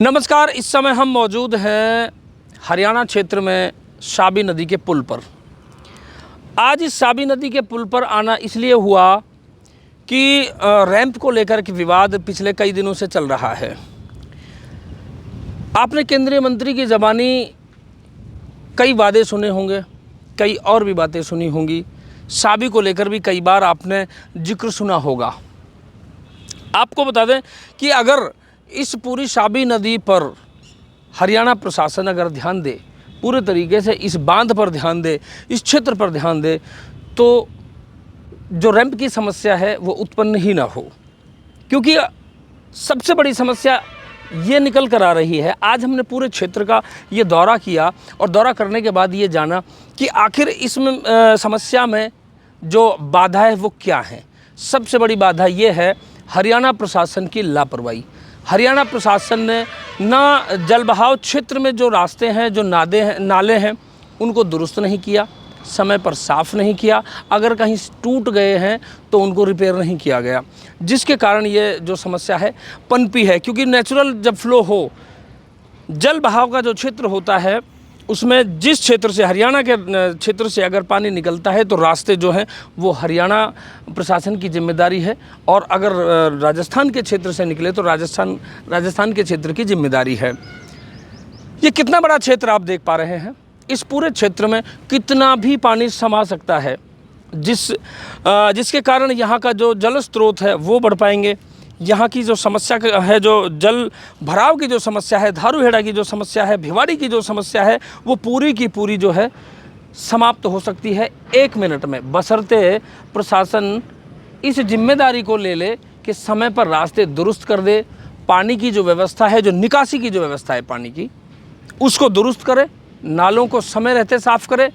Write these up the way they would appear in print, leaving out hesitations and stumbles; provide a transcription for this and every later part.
नमस्कार। इस समय हम मौजूद हैं हरियाणा क्षेत्र में शाबी नदी के पुल पर। आज इस शाबी नदी के पुल पर आना इसलिए हुआ कि रैंप को लेकर के विवाद पिछले कई दिनों से चल रहा है। आपने केंद्रीय मंत्री की ज़बानी कई वादे सुने होंगे, कई और भी बातें सुनी होंगी। शाबी को लेकर भी कई बार आपने जिक्र सुना होगा। आपको बता दें कि अगर इस पूरी शाबी नदी पर हरियाणा प्रशासन अगर ध्यान दे, पूरे तरीके से इस बांध पर ध्यान दे, इस क्षेत्र पर ध्यान दे, तो जो रैंप की समस्या है वो उत्पन्न ही ना हो। क्योंकि सबसे बड़ी समस्या ये निकल कर आ रही है। आज हमने पूरे क्षेत्र का ये दौरा किया और दौरा करने के बाद ये जाना कि आखिर इसमें समस्या में जो बाधा है वो क्या है। सबसे बड़ी बाधा ये है हरियाणा प्रशासन की लापरवाही। हरियाणा प्रशासन ने ना जल बहाव क्षेत्र में जो रास्ते हैं, जो नाले हैं, उनको दुरुस्त नहीं किया, समय पर साफ़ नहीं किया। अगर कहीं टूट गए हैं तो उनको रिपेयर नहीं किया गया, जिसके कारण ये जो समस्या है पनपी है। क्योंकि नेचुरल जब फ्लो हो, जल बहाव का जो क्षेत्र होता है उसमें जिस क्षेत्र से, हरियाणा के क्षेत्र से अगर पानी निकलता है तो रास्ते जो हैं वो हरियाणा प्रशासन की जिम्मेदारी है, और अगर राजस्थान के क्षेत्र से निकले तो राजस्थान के क्षेत्र की जिम्मेदारी है। ये कितना बड़ा क्षेत्र आप देख पा रहे हैं। इस पूरे क्षेत्र में कितना भी पानी समा सकता है, जिसके कारण यहाँ का जो जल स्रोत है वो बढ़ पाएंगे। यहाँ की जो समस्या है, जो जल भराव की जो समस्या है, धारूहेड़ा की जो समस्या है, भिवाड़ी की जो समस्या है, वो पूरी की पूरी जो है समाप्त हो सकती है 1 मिनट में, बशर्ते प्रशासन इस जिम्मेदारी को ले ले कि समय पर रास्ते दुरुस्त कर दे। पानी की जो व्यवस्था है, जो निकासी की जो व्यवस्था है पानी की, उसको दुरुस्त करे, नालों को समय रहते साफ़ करे।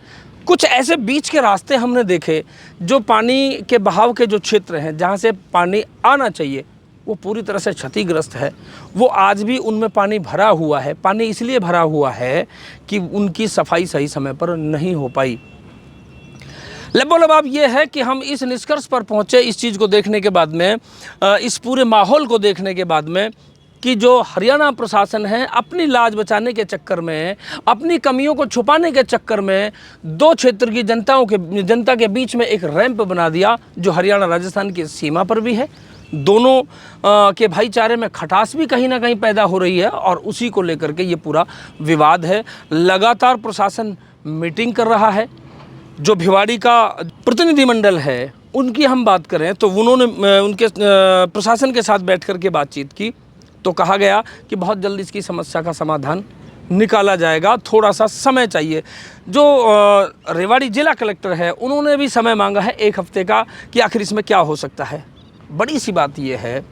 कुछ ऐसे बीच के रास्ते हमने देखे जो पानी के बहाव के जो क्षेत्र हैं, जहाँ से पानी आना चाहिए, वो पूरी तरह से क्षतिग्रस्त है। वो आज भी उनमें पानी भरा हुआ है। पानी इसलिए भरा हुआ है कि उनकी सफाई सही समय पर नहीं हो पाई। लबोलबाब ये है कि हम इस निष्कर्ष पर पहुँचे इस चीज़ को देखने के बाद में, इस पूरे माहौल को देखने के बाद में, कि जो हरियाणा प्रशासन है अपनी लाज बचाने के चक्कर में, अपनी कमियों को छुपाने के चक्कर में, दो क्षेत्र की जनता के बीच में एक रैंप बना दिया जो हरियाणा राजस्थान की सीमा पर भी है। दोनों के भाईचारे में खटास भी कहीं ना कहीं पैदा हो रही है, और उसी को लेकर के ये पूरा विवाद है। लगातार प्रशासन मीटिंग कर रहा है। जो भिवाड़ी का प्रतिनिधिमंडल है उनकी हम बात करें तो उन्होंने उनके प्रशासन के साथ बैठ कर के बातचीत की, तो कहा गया कि बहुत जल्द इसकी समस्या का समाधान निकाला जाएगा, थोड़ा सा समय चाहिए। जो रेवाड़ी जिला कलेक्टर है उन्होंने भी समय मांगा है 1 हफ्ते का, कि आखिर इसमें क्या हो सकता है। बड़ी सी बात ये है,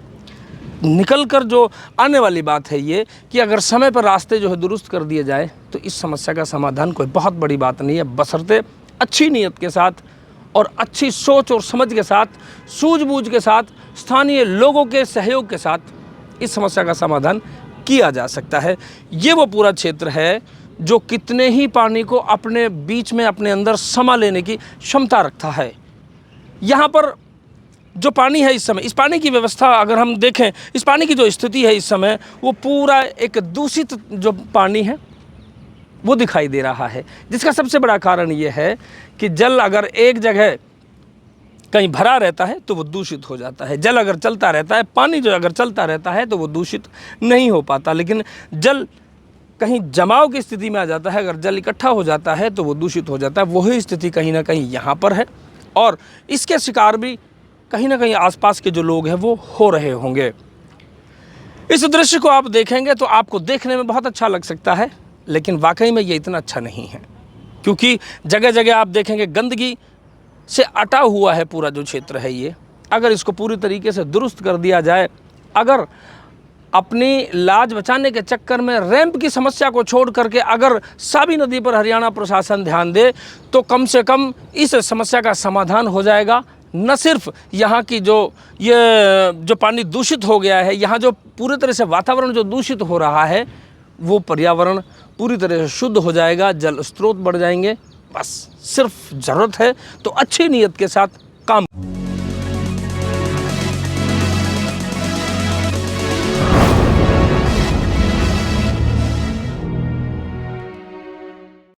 निकल कर जो आने वाली बात है ये, कि अगर समय पर रास्ते जो है दुरुस्त कर दिए जाए तो इस समस्या का समाधान कोई बहुत बड़ी बात नहीं है, बशर्ते अच्छी नीयत के साथ और अच्छी सोच और समझ के साथ, सूझबूझ के साथ, स्थानीय लोगों के सहयोग के साथ इस समस्या का समाधान किया जा सकता है। ये वो पूरा क्षेत्र है जो कितने ही पानी को अपने बीच में, अपने अंदर समा लेने की क्षमता रखता है। यहाँ पर जो पानी है इस समय, इस पानी की व्यवस्था अगर हम देखें, इस पानी की जो स्थिति है इस समय, वो पूरा एक दूषित जो पानी है वो दिखाई दे रहा है। जिसका सबसे बड़ा कारण ये है कि जल अगर एक जगह कहीं भरा रहता है तो वो दूषित हो जाता है। जल अगर चलता रहता है, पानी जो अगर चलता रहता है तो वो दूषित नहीं हो पाता। लेकिन जल कहीं जमाव की स्थिति में आ जाता है, अगर जल इकट्ठा हो जाता है तो वो दूषित हो जाता है। वही स्थिति कहीं ना कहीं यहाँ पर है, और इसके शिकार भी कहीं ना कहीं आसपास के जो लोग हैं वो हो रहे होंगे। इस दृश्य को आप देखेंगे तो आपको देखने में बहुत अच्छा लग सकता है, लेकिन वाकई में ये इतना अच्छा नहीं है। क्योंकि जगह जगह आप देखेंगे गंदगी से अटा हुआ है पूरा जो क्षेत्र है ये। अगर इसको पूरी तरीके से दुरुस्त कर दिया जाए, अगर अपनी लाज बचाने के चक्कर में रैंप की समस्या को छोड़ करके अगर शाबी नदी पर हरियाणा प्रशासन ध्यान दे, तो कम से कम इस समस्या का समाधान हो जाएगा। न सिर्फ यहाँ की जो पानी दूषित हो गया है, यहाँ जो पूरी तरह से वातावरण जो दूषित हो रहा है, वो पर्यावरण पूरी तरह से शुद्ध हो जाएगा, जल स्रोत बढ़ जाएंगे। बस सिर्फ ज़रूरत है तो अच्छी नीयत के साथ काम